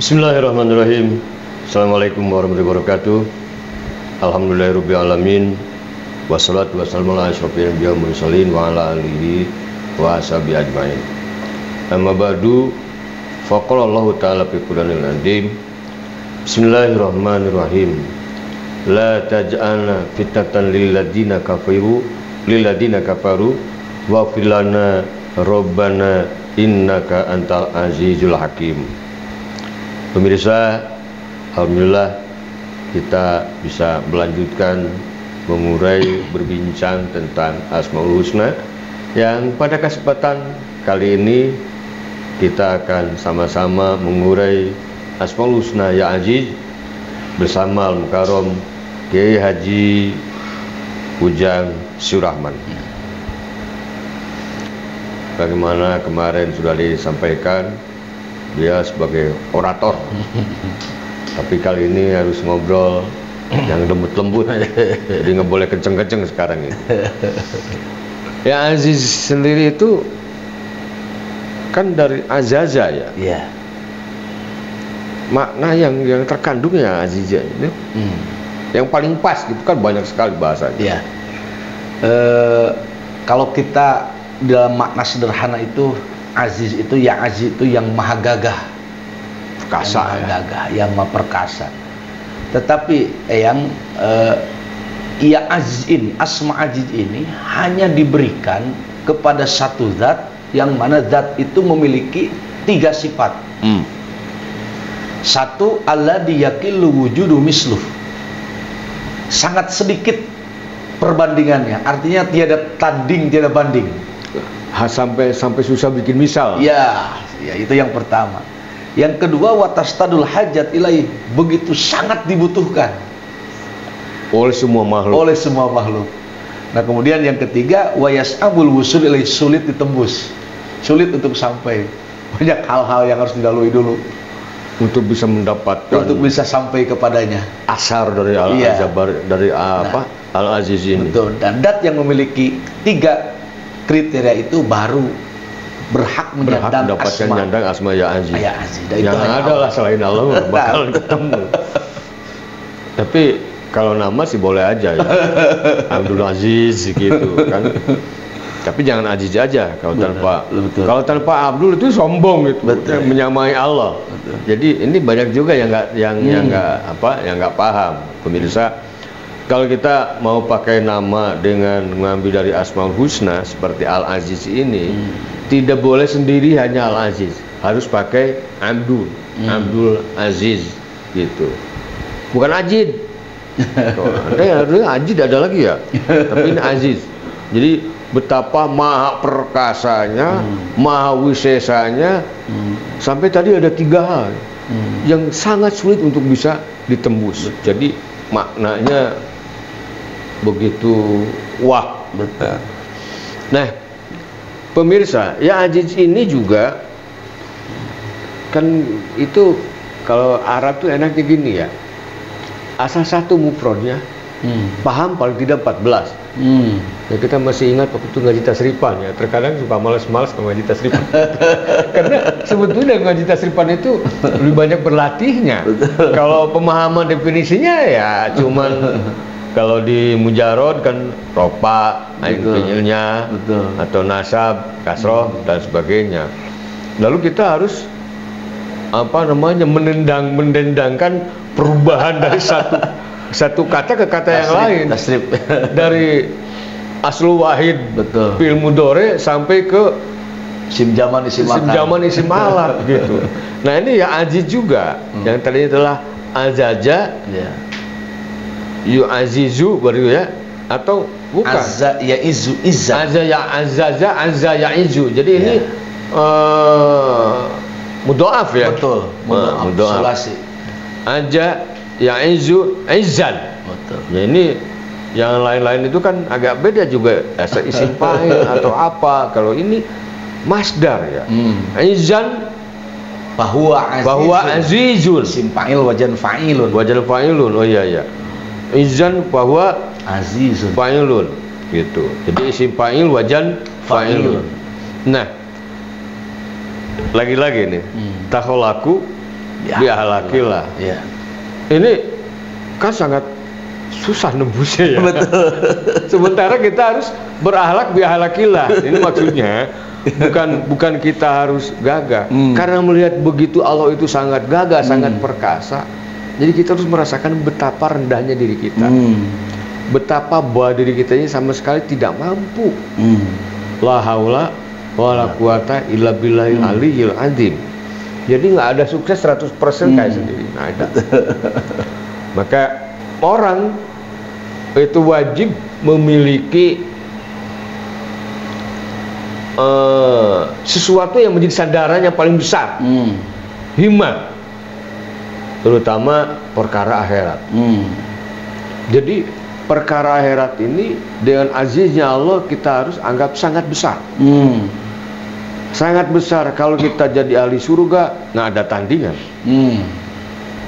Bismillahirrahmanirrahim. Assalamualaikum warahmatullahi wabarakatuh. Alhamdulillahirrabbilalamin. Wassalatu wassalamu ala asyrofil anbiya'i wal mursalin wa ala alihi wa ashabihi ajmain. Amma ba'du, faqala Allah ta'ala fi Qur'anil azim. Bismillahirrahmanirrahim. La taj'alna fitnatan lil ladina kafaru wa filana rabbana innaka antal azizul hakim. Pemirsa, alhamdulillah kita bisa melanjutkan mengurai berbincang tentang Asmaul Husna, yang pada kesempatan kali ini kita akan sama-sama mengurai Asmaul Husna Ya Aziz bersama Al-Mukarram Kiai Haji Ujang Surahman. Bagaimana kemarin sudah disampaikan, dia sebagai orator, tapi kali ini harus ngobrol yang lembut-lembut, jadi nggak boleh kenceng-kenceng sekarang ini. Ya Aziz sendiri itu kan dari Azaza ya. Iya. Makna yang terkandung ya Aziz itu, yang paling pas gitu kan, banyak sekali bahasanya. Iya. Kalau kita dalam makna sederhana itu, Aziz itu, ya Aziz itu yang maha gagah, Perkasa, yang maha gagah, yang maha perkasa. Tetapi yang ya Aziz ini, Asma Aziz ini hanya diberikan kepada satu zat, yang mana zat itu memiliki 3 sifat. Satu, alladzi yaqillu wujudu misluh, sangat sedikit perbandingannya, artinya tiada tanding, tiada banding. Sampai susah bikin misal. Ya, itu yang pertama. Yang kedua, watastadul hajat ilaih, begitu sangat dibutuhkan oleh semua makhluk. Nah, kemudian yang ketiga, wayas'abul wusul ilaih, sulit ditembus, sulit untuk sampai. Banyak hal-hal yang harus dilalui dulu untuk bisa mendapatkan, untuk bisa sampai kepadanya. Asar dari Al-Jabar, dari Al-Aziz ini. Betul. Dan dat yang memiliki 3 kriteria itu baru berhak mendapatkan nyandang Asma Ya Aziz. Ya Aziz. Yang adalah selain Allah bakal ketemu. Tapi kalau nama sih boleh aja ya, Abdul Aziz gitu kan. Tapi jangan Aziz aja. Kalau tanpa Abdul itu sombong gitu, menyamai Allah. Betul. Jadi ini banyak juga yang nggak paham, pemirsa. Kalau kita mau pakai nama dengan mengambil dari Asmaul Husna seperti Al-Aziz ini, tidak boleh sendiri hanya Al-Aziz, harus pakai Abdul Aziz gitu. Bukan Ajid. Ada Ajid, ada lagi ya. Tapi ini Aziz. Jadi betapa maha perkasanya, maha wisesanya, sampai tadi ada 3 hal yang sangat sulit untuk bisa ditembus. Jadi maknanya begitu wah. Betul. Nah, pemirsa, Ya Aziz ini juga kan itu, kalau Arab tuh enaknya gini ya, asal satu mufradnya paham paling tidak 14. Ya, kita masih ingat waktu itu ngaji tasrifan ya, terkadang suka malas-malas ngaji tasrifan. Karena sebetulnya ngaji tasrifan itu lebih banyak berlatihnya. Kalau pemahaman definisinya ya cuman kalau di mujarod kan ropa, ain fi'ilnya, atau nasab, kasroh dan sebagainya. Lalu kita harus mendendangkan perubahan dari satu kata ke kata yang lain. Dari aslu wahid, fi'il mudhari sampai ke isim jaman, isim alat gitu. Nah, ini ya Aziz juga, yang tadinya adalah azaja, yu'azizu baru ya, atau bukan azza ya izu, izza, azza ya azaza, azza ya izu. Jadi ini mudha'af ya. Betul. Mudha'af. Aja ya izu, izzan. Betul. Ya, ini yang lain-lain itu kan agak beda juga, isim fa'il atau apa. Kalau ini masdar ya. Izzan bahwa azizun. Isim fa'il wajan fa'ilun. Oh iya. Izzan bahwa azizun fa'ilun gitu. Jadi isim fa'il wajan fa'ilun. Nah, lagi-lagi nih, takholaku biahlakillah. Ya. Ini kan sangat susah nembusnya ya. Betul. Sementara kita harus berakhlak biahlakillah. Ini maksudnya bukan kita harus gagah. Karena melihat begitu Allah itu sangat gagah, sangat perkasa. Jadi kita harus merasakan betapa rendahnya diri kita. Betapa bahwa diri kita ini sama sekali tidak mampu. La haula wala quwata illa billahil aliyil azim. Jadi nggak ada sukses 100% kayak sendiri. Nah, itu. Maka orang itu wajib memiliki sesuatu yang menjadi sandaran yang paling besar, himmat, terutama perkara akhirat. Jadi perkara akhirat ini dengan aziznya Allah kita harus anggap sangat besar. Sangat besar. Kalau kita jadi ahli surga nggak ada tandingan.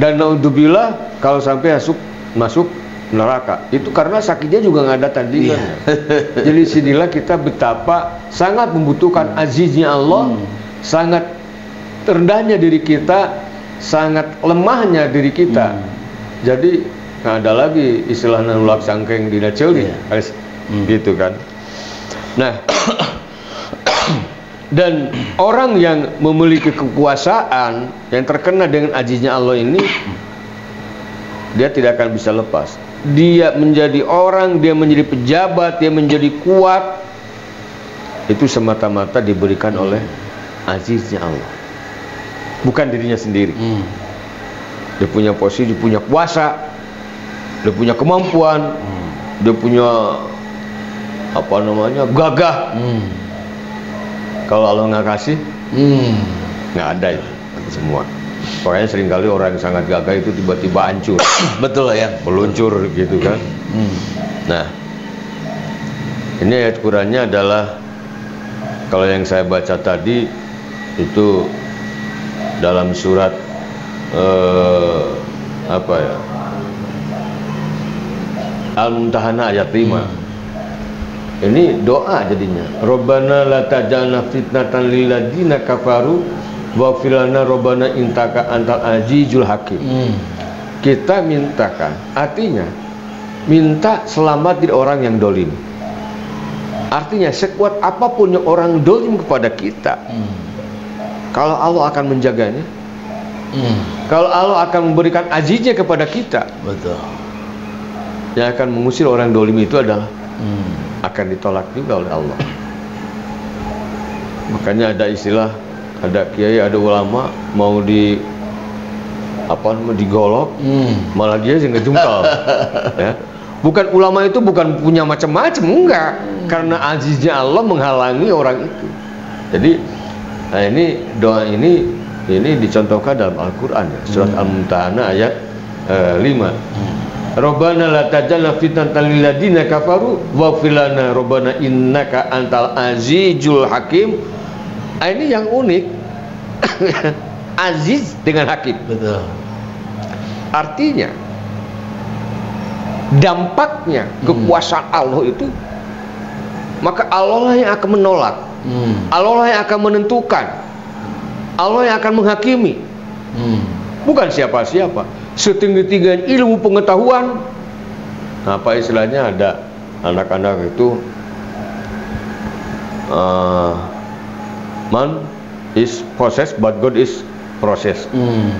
Dan naudzubillah kalau sampai masuk neraka itu karena sakitnya juga nggak ada tandingannya. Jadi sinilah kita betapa sangat membutuhkan aziznya Allah, sangat rendahnya diri kita, sangat lemahnya diri kita. Jadi nggak ada lagi istilah nulak sangkeng dina ceuli, gitu kan. Nah, dan orang yang memiliki kekuasaan yang terkena dengan aziznya Allah ini, dia tidak akan bisa lepas. Dia menjadi orang, dia menjadi pejabat, dia menjadi kuat, itu semata-mata diberikan oleh aziznya Allah, bukan dirinya sendiri. Dia punya posisi, dia punya kuasa, dia punya kemampuan, dia punya gagah. Kalau Allah nggak kasih, nggak ada itu semua. Makanya seringkali orang yang sangat gagah itu tiba-tiba hancur. Betul ya. Meluncur gitu kan. Nah, ini ayat Qurannya adalah, kalau yang saya baca tadi itu dalam surat Al-Mumtahanah ayat 5. Ini doa jadinya. Rabbana la tajalna fitnatan lil ladzina kafaru waghfir lana rabbana intaka antal azizul hakim. Kita mintakan, artinya minta selamat dari orang yang dolim. Artinya sekuat apapun yang orang dolim kepada kita, kalau Allah akan menjaganya, kalau Allah akan memberikan aziznya kepada kita, betul. Yang akan mengusir orang dolim itu adalah akan ditolak juga oleh Allah. Makanya ada istilah, ada kiai, ada ulama mau digolok, malah dia yang ngejungkal. Ya. Bukan ulama itu bukan punya macam-macam, enggak. Karena aziznya Allah menghalangi orang itu. Jadi, nah ini doa ini dicontohkan dalam Al-Qur'an ya, surat Al-Mumtahanah ayat 5. Rabbana la tajalna fitnatan lil ladzina kafaru waghfir lana rabbana innaka antal azizul hakim. Ini yang unik. Aziz dengan hakim. Betul. Artinya dampaknya kekuasaan Allah itu, maka Allah lah yang akan menolak, Allah lah yang akan menentukan, Allah yang akan menghakimi, bukan siapa-siapa. Setinggi-tingginya ilmu pengetahuan, apa istilahnya, ada anak-anak itu man is process but God is process.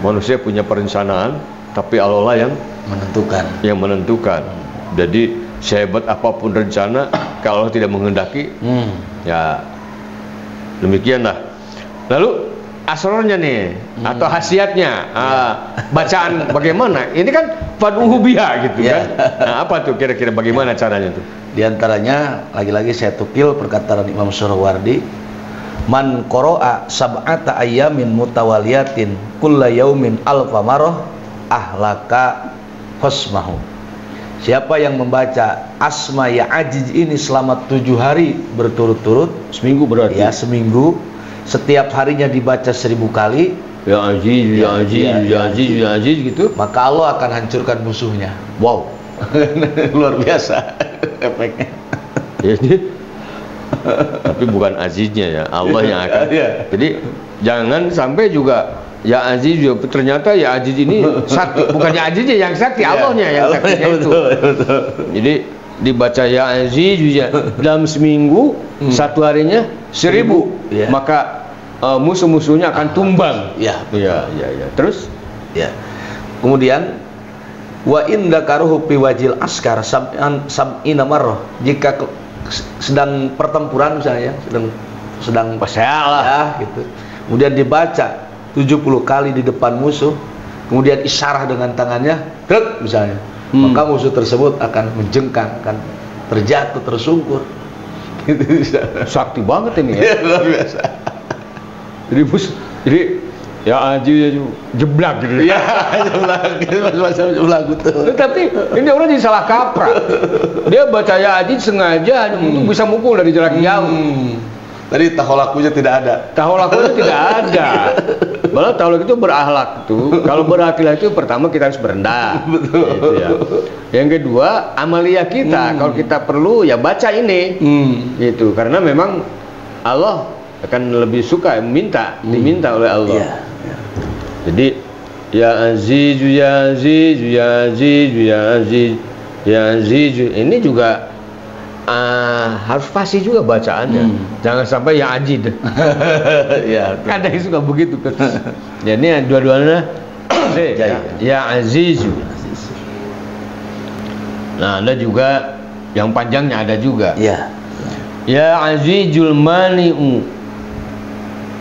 Manusia punya perencanaan, tapi Allah lah yang menentukan. Jadi sehebat apapun rencana, kalau Allah tidak menghendaki, ya demikianlah. Lalu asrornya nih, atau khasiatnya, bacaan bagaimana? Ini kan fad'uhu biha gitu kan. Nah, apa tuh kira-kira bagaimana caranya tuh? Di antaranya lagi-lagi saya tukil perkataan Imam Suhrawardi, man qara'a sab'ata ayyamin mutawaliyatin kulla yaumin alfa marrah ahlaka husmahu. Siapa yang membaca Asma ya Aziz ini selama 7 hari berturut-turut, Seminggu berarti? Ya, seminggu. Setiap harinya dibaca 1000 kali, ya Aziz, ya Aziz, ya Aziz, ya Aziz gitu, maka Allah akan hancurkan musuhnya. Wow. Luar biasa efeknya. Tapi bukan aziznya ya, Allah yang akan. Jadi jangan sampai juga Ya Aziz juga ternyata Ya Aziz ini sakti, bukan Ya Aziz yang sakti, Allahnya yang saktinya itu. Jadi dibaca Ya Aziz juga dalam seminggu, satu harinya 1000, maka musuh-musuhnya akan tumbang. Ya. Terus? Ya. Kemudian wa in dakaruhu fi wajil askar sab'ina marrah, jika sedang pertempuran misalnya, sedang pasalah gitu. Kemudian dibaca 70 kali di depan musuh, kemudian isyarah dengan tangannya, krek misalnya, maka musuh tersebut akan menjengkang, akan terjatuh, tersungkur. Sakti banget ini ya. Luar biasa. Jadi Ya Aziz jeblak gitu. Ya, jeblak betul. Tapi ini orang jadi salah kaprah. Dia baca Ya Aziz sengaja untuk bisa mukul dari jarak jauh. Tadi taholakunya tidak ada. Taholakunya tidak ada. Malah taholak itu berakhlak tuh. Kalau berakhlak itu pertama kita harus berendah. Betul. Gitu ya. Yang kedua amalia kita. Kalau kita perlu ya baca ini. Gitu. Karena memang Allah akan lebih suka diminta oleh Allah. Jadi Ya Aziz, Ya Aziz, Ya Aziz, Ya Aziz, Ya Aziz, ini juga harus fasih juga bacaannya. Jangan sampai Ya Aziz. Ya, ada yang suka begitu kan. Jadi dua-duanya Ya Aziz. Nah, ada juga yang panjangnya ada juga. Ya. Ya Azizul Mani'u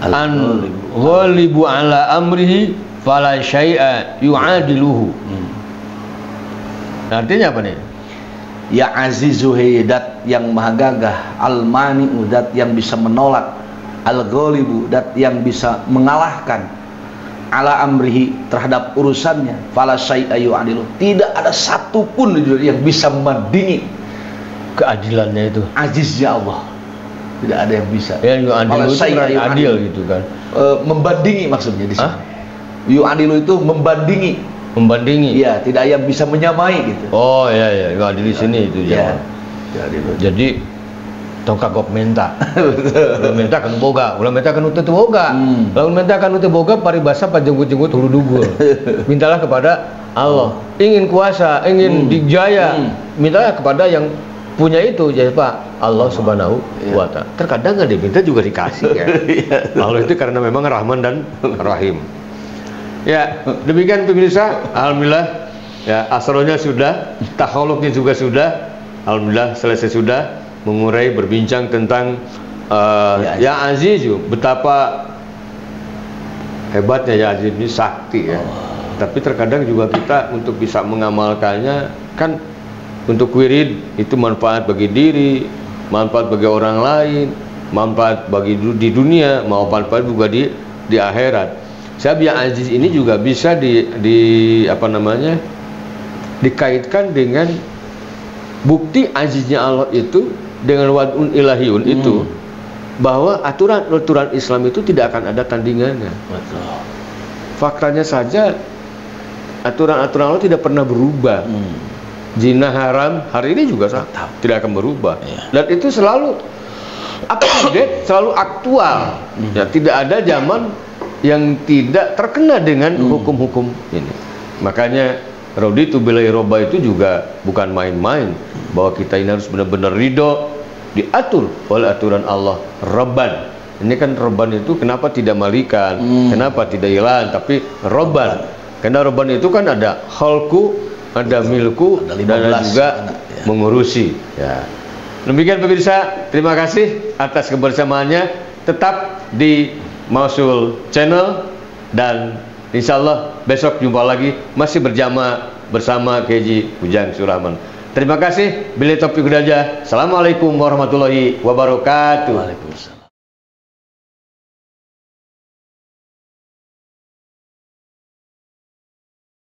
an ghalibu ala amrihi fala syai'a yu'adiluhu. Artinya apa nih? Ya Azizu, dat yang maha gagah, Al-Mani'u, dat yang bisa menolak, Al-Ghalibu, dat yang bisa mengalahkan, ala amrihi, terhadap urusannya, fala syai'a yu'adiluhu, tidak ada satupun yang bisa membandingi keadilannya itu, aziznya Allah. Tidak ada yang bisa. Ya, yu'adilu itu adil gitu kan. Membandingi maksudnya di sini. Yu'adilu itu membandingi. Membandingi. Iya, tidak yang bisa menyamai gitu. Oh ya, yu'adilu di sini itu ya. Jadi tongkak gop menta. Ulah menta kan boga, ulah menta kan uteu boga. Lamun menta kan uteu boga paribasa pajenggut-jenggut hulu dugul. Mintalah kepada Allah. Ingin kuasa, ingin dijaya, mintalah kepada yang punya itu, jadi Pak Allah Subhanahu wa Ta'ala. Terkadang nggak diminta juga dikasih ya. Allah itu karena memang Rahman dan Rahim. Ya, demikian pemirsa. Alhamdulillah ya, asronya sudah, taholuknya juga sudah. Alhamdulillah selesai sudah mengurai berbincang tentang Ya Aziz, betapa hebatnya Ya Aziz ini sakti ya. Tapi terkadang juga kita untuk bisa mengamalkannya kan, untuk wirid itu manfaat bagi diri, manfaat bagi orang lain, manfaat bagi di dunia, mau manfaat juga di akhirat. Sebab Ya Aziz ini juga bisa dikaitkan dengan bukti aziznya Allah itu dengan wad'un ilahiyun itu, bahwa aturan-aturan Islam itu tidak akan ada tandingannya. Betul. Faktanya saja aturan-aturan Allah tidak pernah berubah. Zina haram hari ini juga tidak akan berubah. Dan itu selalu update, selalu aktual. Ya, tidak ada zaman yang tidak terkena dengan hukum-hukum ini. Makanya raditu billahi robba itu juga bukan main-main, bahwa kita ini harus benar-benar ridho, diatur oleh aturan Allah. Rabban, ini kan Rabban itu kenapa tidak malikan, kenapa tidak ilan, tapi Rabban. Karena Rabban itu kan ada khalqu, ada milku, dan ada juga mengurusi ya. Demikian pemirsa, terima kasih atas kebersamaannya. Tetap di Mausul Channel, dan insya Allah besok jumpa lagi masih bersama KJ Ujang Surahman. Terima kasih. Bila topik saja. Assalamualaikum warahmatullahi wabarakatuh. Waalaikumsalam.